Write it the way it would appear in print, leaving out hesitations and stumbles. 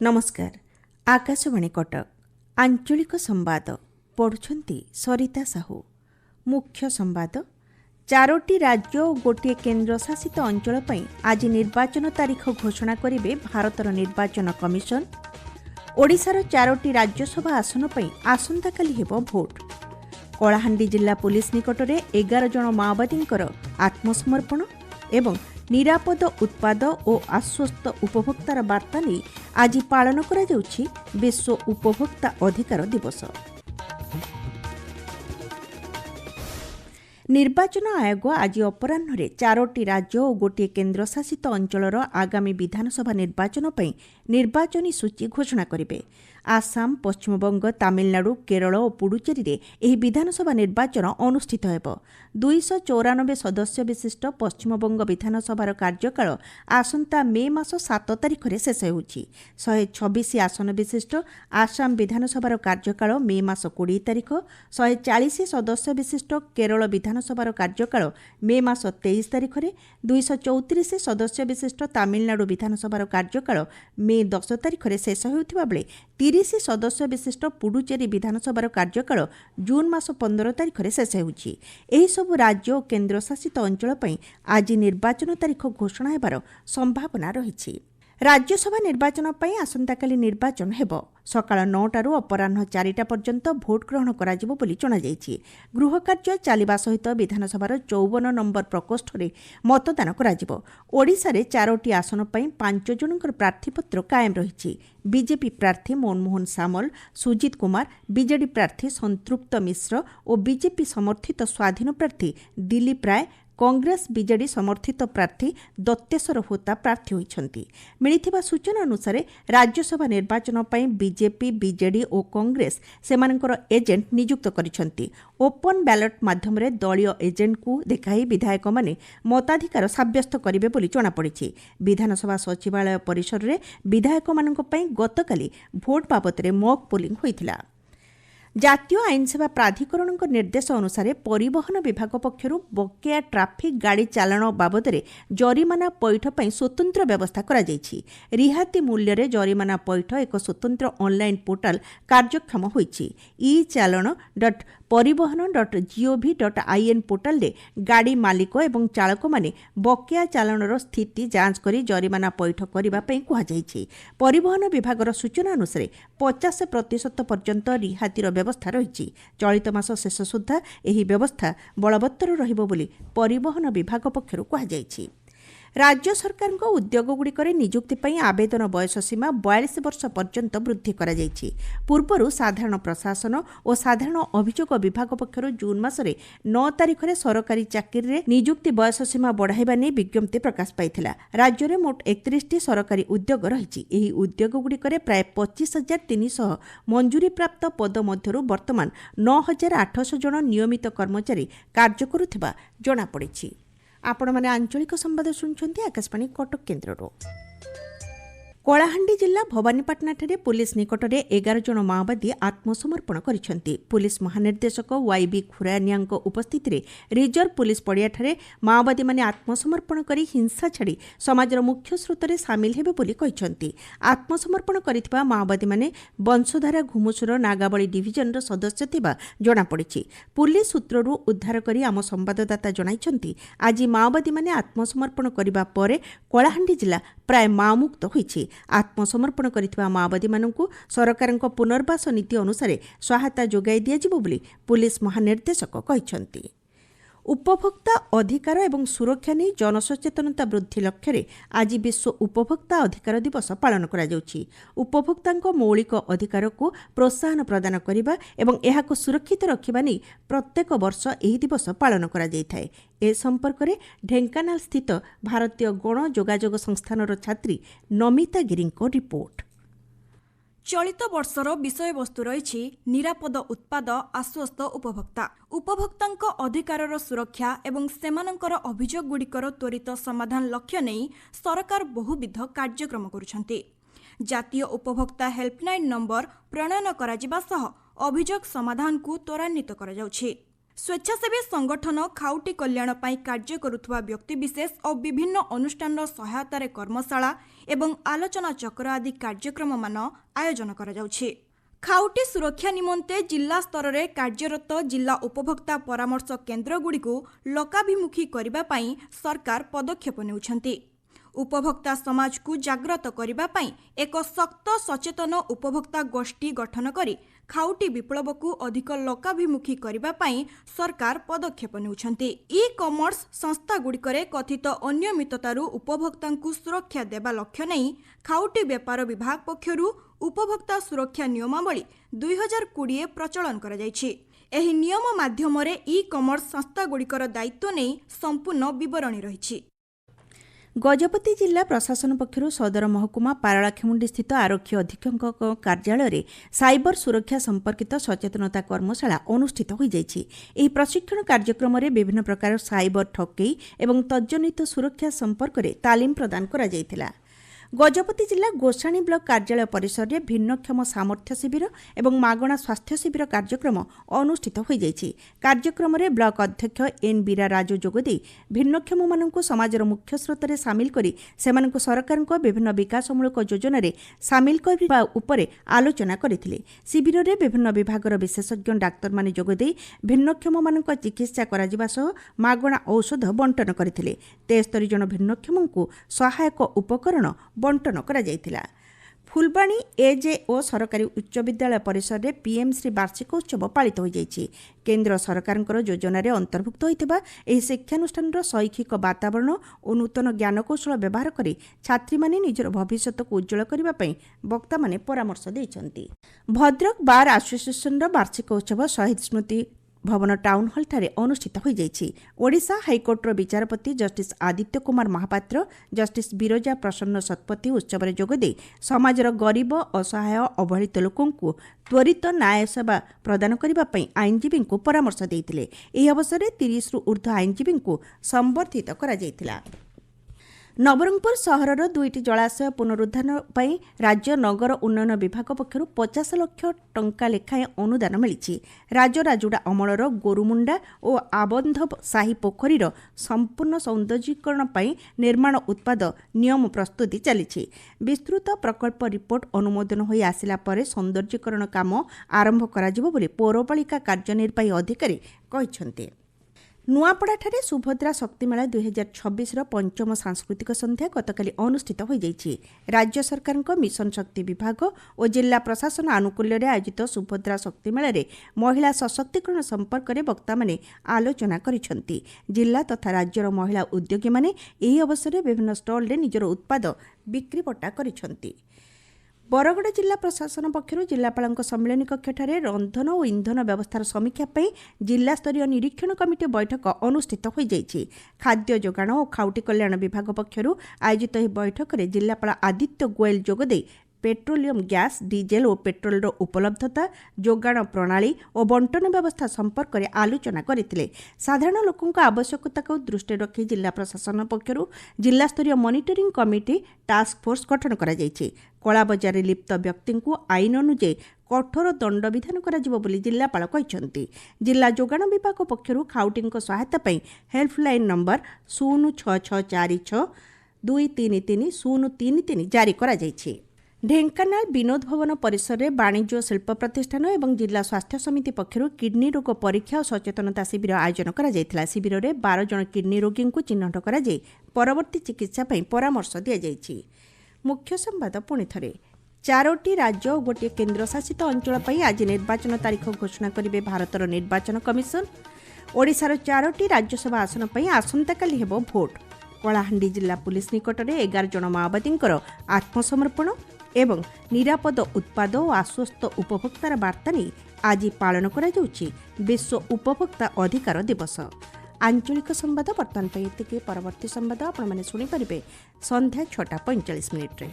नमस्कार। आकाशवाणी कटक आंचलिक संवाद पढ़ुछंती सरिता साहू। मुख्य संवाद। 4टी राज्य और गोटे केन्द्र शासित अंचल पई आज निर्वाचन तारीख घोषणा करिवे भारतर निर्वाचन कमिशन। ओडिशार 4टी राज्यसभा आसन पई आसंताकाली हेबो भोट। कलाहांडी जिला पुलिस निकटरे 11 जन माओवादींकर आत्मसमर्पण एवं निरापद उत्पाद और आश्वस्त उपभोक्तार वार्ता नहीं आज पालन करा जाउछि विश्व उपभोक्ता अधिकार दिवस। निर्वाचन आयोग आज अपराह्न 4टी राज्य और गोटे केन्द्र शासित अंचलर आगामी विधानसभा निर्वाचन पई निर्वाचनी सूची घोषणा करिवे। आसाम, पश्चिमबंग, तामिलनाडु, केरल और पुडुचेरी रे एही विधानसभा निर्वाचन अनुष्ठित हेबो। 294 सदस्य विशिष्ट पश्चिमबंग विधानसभार कार्यकाल आसंता मे मास 7 तारिख रे शेष होउछि। 126 आसन विशिष्ट आसाम विधानसभार कार्यकाल मे मास 20 तारिख, 140 सदस्य विशिष्ट केरल विधानसभार कार्यकाल मे मास 23 तारिख रे, 234 सदस्य विशिष्ट तामिलनाडु विधानसभार कार्यकाल मे 10 तारिख रे शेष होउथिबा बेले 30 सदस्य विशिष्ट पुडुचेरी विधानसभार कार्यकाल जून मास 15 तारिख रे शेष होउछि। एही सब राज्य और केन्द्र शासित अंचल पई आज निर्वाचन तारीख घोषणा हेबार संभावना रहिछि। राज्यसभा निर्वाचन पई आसंताकाली निर्वाचन हेबो। सकाळ 9टारू अपराह्न 4टा पर्यंत भोट ग्रहण कराजिबो बोली जणा जायछि। गृह कार्य चालिबा सहित विधानसभार 54 नंबर प्रकोष्ठरे मतदान कराजिबो। ओडिशारे 4टी आसन पई 5 जनकर प्रार्थीपत्र कायम रहिछि। बीजेपी प्रार्थी मनमोहन सामल, सुजित कुमार, बीजेडी प्रार्थी संतृप्त मिश्र और बीजेपी समर्थित स्वाधीन प्रार्थी दिलीप राय, कांग्रेस बीजेडी समर्थित प्रार्थी दत्तेश्वर होता प्रार्थी होइछन्ति। मिलिथिबा सूचना अनुसार राज्यसभा निर्वाचन पई बीजेपी, बीजेडी और कांग्रेस सेमानकर एजेंट नियुक्त करिछन्ति। ओपन बैलेट माध्यम रे दलीय एजेंट को देखाई विधायक माने मताधिकार साब्यस्त करिवे बोली जणा पड़िछि। विधानसभा सचिवालय परिसर रे विधायक मानक पई गतकाली भोट बाबतरे मॉक पोलिंग होइथिला। जातीय आईन सेवा प्राधिकरण निर्देश अनुसार परिवहन विभाग पक्षरु बकेया ट्राफिक गाड़ी चालाण बाबदरे जरिमाना पैठ पर स्वतंत्र व्यवस्था करा जायछि। रिहाती मूल्य रे जरिमाना पैठ एक स्वतंत्र ऑनलाइन पोर्टाल कार्यक्षम होइछि। e-चालान.परिवहन.gov.in पोर्टाल रे गाड़ी मालिक एवं चालक माने बकेया चालाणर स्थिति जांच करी जरिमाना पैठ करिबा पई कुहा जायछि। परिवहन विभागर सूचना अनुसार 50% पर्यंत रिहातीर व्यवस्था रही। चलित मास शेष सुधा यह व्यवस्था बलवत्तर रहिबो बोली परिवहन विभाग पक्षरु कहा जायछि। राज्य सरकार उद्योगगुड़िकर नियुक्ति पई आवेदन बयस सीमा 42 वर्ष पर्यंत वृद्धि करा जायछि। पूर्वरु साधारण प्रशासन और साधारण अभियोग विभाग पक्षरु जून मासरे 9 तारिख रे सरकारी चाकरी रे नियुक्ति बयस सीमा बढ़ाइबा नै विज्ञप्ति प्रकाश पाइथिला। राज्य रे मोट 31टी सरकारी उद्योग रहिछि। एही उद्योगगुड़िकर प्राय 25,300 मंजूरी प्राप्त पद मध्यरु वर्तमान 9,800 जन नियमित कर्मचारी कार्य करुथिबा जणा पड़िछि। आपण माने आंचलिक संवाद सुनछन्ती आकाशवाणी कटक केन्द्ररो। कलाहांडी जिला भवानीपाटना ठारे पुलिस निकटरे 11 जन माओवादी आत्मसमर्पण करिसंती। पुलिस महानिर्देशक वाईबी खुरानियाଙ୍କ उपस्थिति रिजर्व पुलिस पड़िया ठारे माओवादी माने आत्मसमर्पण करी हिंसा छाड़ी समाजर मुख्य स्रोतरे सामिल हेबे बोली कहिसंती। आत्मसमर्पण करिथिबा माओवादी माने वंशधारा घुमुसुर नागाबली डिविजन सदस्य थिबा जणा पड़िछि। पुलिस सूत्ररू उद्धार करी आम संवाददाता जणाइछंती आज माओवादी माने आत्मसमर्पण करिबा परे कलाहांडी जिला प्राय माओमुक्त होइछि। आत्मसमर्पण करिथिबा माओवादी माननकु सरकारक पुनर्वास नीति अनुसार सहायता जोगाई दियाजिबो बोली पुलिस महानिर्देशक कहिसंती। उपभोक्ता अधिकार एवं सुरक्षा नहीं जनसचेतनता वृद्धि लक्ष्य आज विश्व उपभोक्ता अधिकार दिवस पालन करा जाउछि। उपभोक्तांक मौलिक अधिकार को प्रोत्साहन प्रदान करिबा एवं एहाको सुरक्षित रखिबा नै प्रत्येक वर्ष एही दिवस पालन करा जायथाय। ए संपर्क रे ढेंकानाल स्थित भारतीय गण जोगाजोग संस्थानर छात्री नमिता गिरीको रिपोर्ट। चलित वर्षर विषय वस्तु रही निरापद उत्पाद आश्वस्त उपभोक्ता। उपभोक्तांक अधिकारर सुरक्षा एवं सेमानंकर अभियोग गुड़िकर त्वरित समाधान लक्ष्य नहीं सरकार बहुविध कार्यक्रम करुछन्ति। जातीय उपभोक्ता हेल्पलाइन नंबर प्रणयन कराजिबा सह अभियोग समाधान को त्वरान्वित करा जाउछि। ସ୍ୱେଚ୍ଛାସେବୀ ସଂଗଠନ ଖାଉଟି କଲ୍ୟାଣ ପାଇଁ କାର୍ଯ୍ୟ କରୁଥିବା ବ୍ୟକ୍ତିବିଶେଷ ଓ ବିଭିନ୍ନ ଅନୁଷ୍ଠାନର ସହାୟତାରେ କର୍ମଶାଳା ଏବଂ ଆଲୋଚନା ଚକ୍ର ଆଦି କାର୍ଯ୍ୟକ୍ରମମାନ ଆୟୋଜନ କରାଯାଉଛି। ଖାଉଟି ସୁରକ୍ଷା ନିମନ୍ତେ ଜିଲ୍ଲା ସ୍ତରରେ କାର୍ଯ୍ୟରତ ଜିଲ୍ଲା ଉପଭୋକ୍ତା ପରାମର୍ଶ କେନ୍ଦ୍ରଗୁଡ଼ିକୁ ଲୋକାଭିମୁଖୀ କରିବା ପାଇଁ ସରକାର ପଦକ୍ଷେପ ନେଉଛନ୍ତି। ଉପଭୋକ୍ତା ସମାଜକୁ ଜାଗ୍ରତ କରିବା ପାଇଁ ଏକ ଶକ୍ତ ସଚେତନ ଉପଭୋକ୍ତା ଗୋଷ୍ଠୀ ଗଠନ କରି ଖାଉଟି ବିପ୍ଳବକୁ ଅଧିକ ଲୋକାଭିମୁଖୀ କରିବା ପାଇଁ ସରକାର ପଦକ୍ଷେପ ନେଉଛନ୍ତି। ଇ କମର୍ସ ସଂସ୍ଥାଗୁଡ଼ିକରେ କଥିତ ଅନିୟମିତତାରୁ ଉପଭୋକ୍ତାଙ୍କୁ ସୁରକ୍ଷା ଦେବା ଲକ୍ଷ୍ୟ ନେଇ ଖାଉଟି ବ୍ୟାପାର ବିଭାଗ ପକ୍ଷରୁ ଉପଭୋକ୍ତା ସୁରକ୍ଷା ନିୟମାବଳୀ 2020 ପ୍ରଚଳନ କରାଯାଇଛି। ଏହି ନିୟମ ମାଧ୍ୟମରେ ଇ କମର୍ସ ସଂସ୍ଥାଗୁଡ଼ିକର ଦାୟିତ୍ୱ ନେଇ ସମ୍ପୂର୍ଣ୍ଣ ବିବରଣୀ ରହିଛି। ଗଜପତି ଜିଲ୍ଲା ପ୍ରଶାସନ ପକ୍ଷରୁ ସଦର ମହକୁମା ପାରଳାଖେମୁଣ୍ଡି ସ୍ଥିତ ଆରକ୍ଷୀ ଅଧୀକ୍ଷକଙ୍କ କାର୍ଯ୍ୟାଳୟରେ ସାଇବର ସୁରକ୍ଷା ସମ୍ପର୍କିତ ସଚେତନତା କର୍ମଶାଳା ଅନୁଷ୍ଠିତ ହୋଇଯାଇଛି। ଏହି ପ୍ରଶିକ୍ଷଣ କାର୍ଯ୍ୟକ୍ରମରେ ବିଭିନ୍ନ ପ୍ରକାର ସାଇବର ଠକେଇ ଏବଂ ତଜ୍ଜନିତ ସୁରକ୍ଷା ସମ୍ପର୍କରେ ତାଲିମ ପ୍ରଦାନ କରାଯାଇଥିଲା। ଗଜପତି ଜିଲ୍ଲା ଗୋଷାଣୀ ବ୍ଲକ କାର୍ଯ୍ୟାଳୟ ପରିସରରେ ଭିନ୍ନକ୍ଷମ ସାମର୍ଥ୍ୟ ଶିବିର ଏବଂ ମାଗଣା ସ୍ୱାସ୍ଥ୍ୟ ଶିବିର କାର୍ଯ୍ୟକ୍ରମ ଅନୁଷ୍ଠିତ ହୋଇଯାଇଛି। କାର୍ଯ୍ୟକ୍ରମରେ ବ୍ଲକ ଅଧ୍ୟକ୍ଷ ଏନ୍ ବୀରା ରାଜୁ ଯୋଗଦେଇ ଭିନ୍ନକ୍ଷମମାନଙ୍କୁ ସମାଜର ମୁଖ୍ୟ ସ୍ରୋତରେ ସାମିଲ କରି ସେମାନଙ୍କୁ ସରକାରଙ୍କ ବିଭିନ୍ନ ବିକାଶମୂଳକ ଯୋଜନାରେ ସାମିଲ କରିବା ଉପରେ ଆଲୋଚନା କରିଥିଲେ। ଶିବିରରେ ବିଭିନ୍ନ ବିଭାଗର ବିଶେଷଜ୍ଞ ଡାକ୍ତରମାନେ ଯୋଗଦେଇ ଭିନ୍ନକ୍ଷମମାନଙ୍କ ଚିକିତ୍ସା କରାଯିବା ସହ ମାଗଣା ଔଷଧ ବଣ୍ଟନ କରିଥିଲେ। 73 ଜଣ ଭିନ୍ନକ୍ଷମଙ୍କୁ ସହାୟକ ଉପକରଣ ବଣ୍ଟନ କରାଯାଇଥିଲା। ଫୁଲବାଣୀ ଏଜେଓ ସରକାରୀ ଉଚ୍ଚ ବିଦ୍ୟାଳୟ ପରିସରରେ ପିଏମ୍ଶ୍ରୀ ବାର୍ଷିକ ଉତ୍ସବ ପାଳିତ ହୋଇଯାଇଛି। କେନ୍ଦ୍ର ସରକାରଙ୍କର ଯୋଜନାରେ ଅନ୍ତର୍ଭୁକ୍ତ ହୋଇଥିବା ଏହି ଶିକ୍ଷାନୁଷ୍ଠାନର ଶୈକ୍ଷିକ ବାତାବରଣ ଓ ନୂତନ ଜ୍ଞାନକୌଶଳ ବ୍ୟବହାର କରି ଛାତ୍ରୀମାନେ ନିଜର ଭବିଷ୍ୟତକୁ ଉଜ୍ଜଳ କରିବା ପାଇଁ ବକ୍ତାମାନେ ପରାମର୍ଶ ଦେଇଛନ୍ତି। ଭଦ୍ରକ ବାର୍ ଆସୋସିଏସନର ବାର୍ଷିକ ଉତ୍ସବ ଶହୀଦ ସ୍ମୃତି ଭବନ ଟାଉନ୍ ହଲ୍ଠାରେ ଅନୁଷ୍ଠିତ ହୋଇଯାଇଛି। ଓଡ଼ିଶା ହାଇକୋର୍ଟର ବିଚାରପତି ଜଷ୍ଟିସ୍ ଆଦିତ୍ୟ କୁମାର ମହାପାତ୍ର, ଜଷ୍ଟିସ୍ ବିରଜା ପ୍ରସନ୍ନ ଶତପଥୀ ଉତ୍ସବରେ ଯୋଗଦେଇ ସମାଜର ଗରିବ, ଅସହାୟ, ଅବହେଳିତ ଲୋକଙ୍କୁ ତ୍ୱରିତ ନ୍ୟାୟ ସେବା ପ୍ରଦାନ କରିବା ପାଇଁ ଆଇନଜୀବୀଙ୍କୁ ପରାମର୍ଶ ଦେଇଥିଲେ। ଏହି ଅବସରରେ 30ରୁ ଊର୍ଦ୍ଧ୍ୱ ଆଇନଜୀବୀଙ୍କୁ ସମ୍ବର୍ଦ୍ଧିତ କରାଯାଇଥିଲା। ନବରଙ୍ଗପୁର ସହରର 2ଟି ଜଳାଶୟ ପୁନରୁଦ୍ଧାର ପାଇଁ ରାଜ୍ୟ ନଗର ଉନ୍ନୟନ ବିଭାଗ ପକ୍ଷରୁ 50 ଲକ୍ଷ ଟଙ୍କା ଲେଖାଏଁ ଅନୁଦାନ ମିଳିଛି। ରାଜରାଜୁଡ଼ା ଅମଳର ଗୋରୁମୁଣ୍ଡା ଓ ଆବନ୍ଧ ସାହି ପୋଖରୀର ସମ୍ପୂର୍ଣ୍ଣ ସୌନ୍ଦର୍ଯ୍ୟୀକରଣ ପାଇଁ ନିର୍ମାଣ ଉତ୍ପାଦ ନିୟମ ପ୍ରସ୍ତୁତି ଚାଲିଛି। ବିସ୍ତୃତ ପ୍ରକଳ୍ପ ରିପୋର୍ଟ ଅନୁମୋଦନ ହୋଇ ଆସିଲା ପରେ ସୌନ୍ଦର୍ଯ୍ୟୀକରଣ କାମ ଆରମ୍ଭ କରାଯିବ ବୋଲି ପୌରପାଳିକା କାର୍ଯ୍ୟନିର୍ବାହୀ ଅଧିକାରୀ କହିଛନ୍ତି। ନୂଆପଡ଼ାଠାରେ ସୁଭଦ୍ରା ଶକ୍ତିମେଳା 2026ର ପଞ୍ଚମ ସାଂସ୍କୃତିକ ସନ୍ଧ୍ୟା ଗତକାଲି ଅନୁଷ୍ଠିତ ହୋଇଯାଇଛି। ରାଜ୍ୟ ସରକାରଙ୍କ ମିଶନ ଶକ୍ତି ବିଭାଗ ଓ ଜିଲ୍ଲା ପ୍ରଶାସନ ଆନୁକୂଲ୍ୟରେ ଆୟୋଜିତ ସୁଭଦ୍ରା ଶକ୍ତିମେଳାରେ ମହିଳା ସଶକ୍ତିକରଣ ସମ୍ପର୍କରେ ବକ୍ତାମାନେ ଆଲୋଚନା କରିଛନ୍ତି। ଜିଲ୍ଲା ତଥା ରାଜ୍ୟର ମହିଳା ଉଦ୍ୟୋଗୀମାନେ ଏହି ଅବସରରେ ବିଭିନ୍ନ ଷ୍ଟଲ୍ରେ ନିଜର ଉତ୍ପାଦ ବିକ୍ରିବଟା କରିଛନ୍ତି। ବରଗଡ଼ ଜିଲ୍ଲା ପ୍ରଶାସନ ପକ୍ଷରୁ ଜିଲ୍ଲାପାଳଙ୍କ ସମ୍ମିଳନୀ କକ୍ଷଠାରେ ରନ୍ଧନ ଓ ଇନ୍ଧନ ବ୍ୟବସ୍ଥାର ସମୀକ୍ଷା ପାଇଁ ଜିଲ୍ଲାସ୍ତରୀୟ ନିରୀକ୍ଷଣ କମିଟି ବୈଠକ ଅନୁଷ୍ଠିତ ହୋଇଯାଇଛି। ଖାଦ୍ୟ ଯୋଗାଣ ଓ ଖାଉଟି କଲ୍ୟାଣ ବିଭାଗ ପକ୍ଷରୁ ଆୟୋଜିତ ଏହି ବୈଠକରେ ଜିଲ୍ଲାପାଳ ଆଦିତ୍ୟ ଗୋଏଲ ଯୋଗଦେଇ ପେଟ୍ରୋଲିୟମ ଗ୍ୟାସ୍, ଡିଜେଲ ଓ ପେଟ୍ରୋଲର ଉପଲବ୍ଧତା, ଯୋଗାଣ ପ୍ରଣାଳୀ ଓ ବଣ୍ଟନ ବ୍ୟବସ୍ଥା ସମ୍ପର୍କରେ ଆଲୋଚନା କରିଥିଲେ। ସାଧାରଣ ଲୋକଙ୍କ ଆବଶ୍ୟକତାକୁ ଦୃଷ୍ଟିରେ ରଖି ଜିଲ୍ଲା ପ୍ରଶାସନ ପକ୍ଷରୁ ଜିଲ୍ଲାସ୍ତରୀୟ ମନିଟରିଂ କମିଟି ଟାସ୍କ ଫୋର୍ସ ଗଠନ କରାଯାଇଛି। କଳାବଜାରରେ ଲିପ୍ତ ବ୍ୟକ୍ତିଙ୍କୁ ଆଇନ ଅନୁଯାୟୀ କଠୋର ଦଣ୍ଡ ବିଧାନ କରାଯିବ ବୋଲି ଜିଲ୍ଲାପାଳ କହିଛନ୍ତି। ଜିଲ୍ଲା ଯୋଗାଣ ବିଭାଗ ପକ୍ଷରୁ ଖାଉଟିଙ୍କ ସହାୟତା ପାଇଁ ହେଲ୍ପଲାଇନ୍ ନମ୍ବର 06646 233 033 ଜାରି କରାଯାଇଛି। ଢେଙ୍କାନାଳ ବିନୋଦ ଭବନ ପରିସରରେ ବାଣିଜ୍ୟ ଓ ଶିଳ୍ପ ପ୍ରତିଷ୍ଠାନ ଏବଂ ଜିଲ୍ଲା ସ୍ୱାସ୍ଥ୍ୟ ସମିତି ପକ୍ଷରୁ କିଡ୍ନି ରୋଗ ପରୀକ୍ଷା ଓ ସଚେତନତା ଶିବିର ଆୟୋଜନ କରାଯାଇଥିଲା। ଶିବିରରେ 12 ଜଣ କିଡ୍ନି ରୋଗୀଙ୍କୁ ଚିହ୍ନଟ କରାଯାଇ ପରବର୍ତ୍ତୀ ଚିକିତ୍ସା ପାଇଁ ପରାମର୍ଶ ଦିଆଯାଇଛି। ମୁଖ୍ୟ ସମ୍ବାଦ ପୁଣି ଥରେ। 4ଟି ରାଜ୍ୟ ଓ ଗୋଟିଏ କେନ୍ଦ୍ରଶାସିତ ଅଞ୍ଚଳ ପାଇଁ ଆଜି ନିର୍ବାଚନ ତାରିଖ ଘୋଷଣା କରିବେ ଭାରତର ନିର୍ବାଚନ କମିଶନ। ଓଡ଼ିଶାର 4ଟି ରାଜ୍ୟସଭା ଆସନ ପାଇଁ ଆସନ୍ତାକାଲି ହେବ ଭୋଟ୍। କଳାହାଣ୍ଡି ଜିଲ୍ଲା ପୁଲିସ ନିକଟରେ 11 ଜଣ ମାଓବାଦୀଙ୍କର ଆତ୍ମସମର୍ପଣ ଏବଂ ନିରାପଦ ଉତ୍ପାଦ ଓ ଆଶ୍ୱସ୍ତ ଉପଭୋକ୍ତାର ବାର୍ତ୍ତା ନେଇ ଆଜି ପାଳନ କରାଯାଉଛି ବିଶ୍ୱ ଉପଭୋକ୍ତା ଅଧିକାର ଦିବସ। ଆଞ୍ଚଳିକ ସମ୍ବାଦ ବର୍ତ୍ତମାନ ପାଇଁ ଏତିକି। ପରବର୍ତ୍ତୀ ସମ୍ବାଦ ଆପଣମାନେ ଶୁଣିପାରିବେ ସନ୍ଧ୍ୟା 6:45 ମିନିଟ୍ରେ।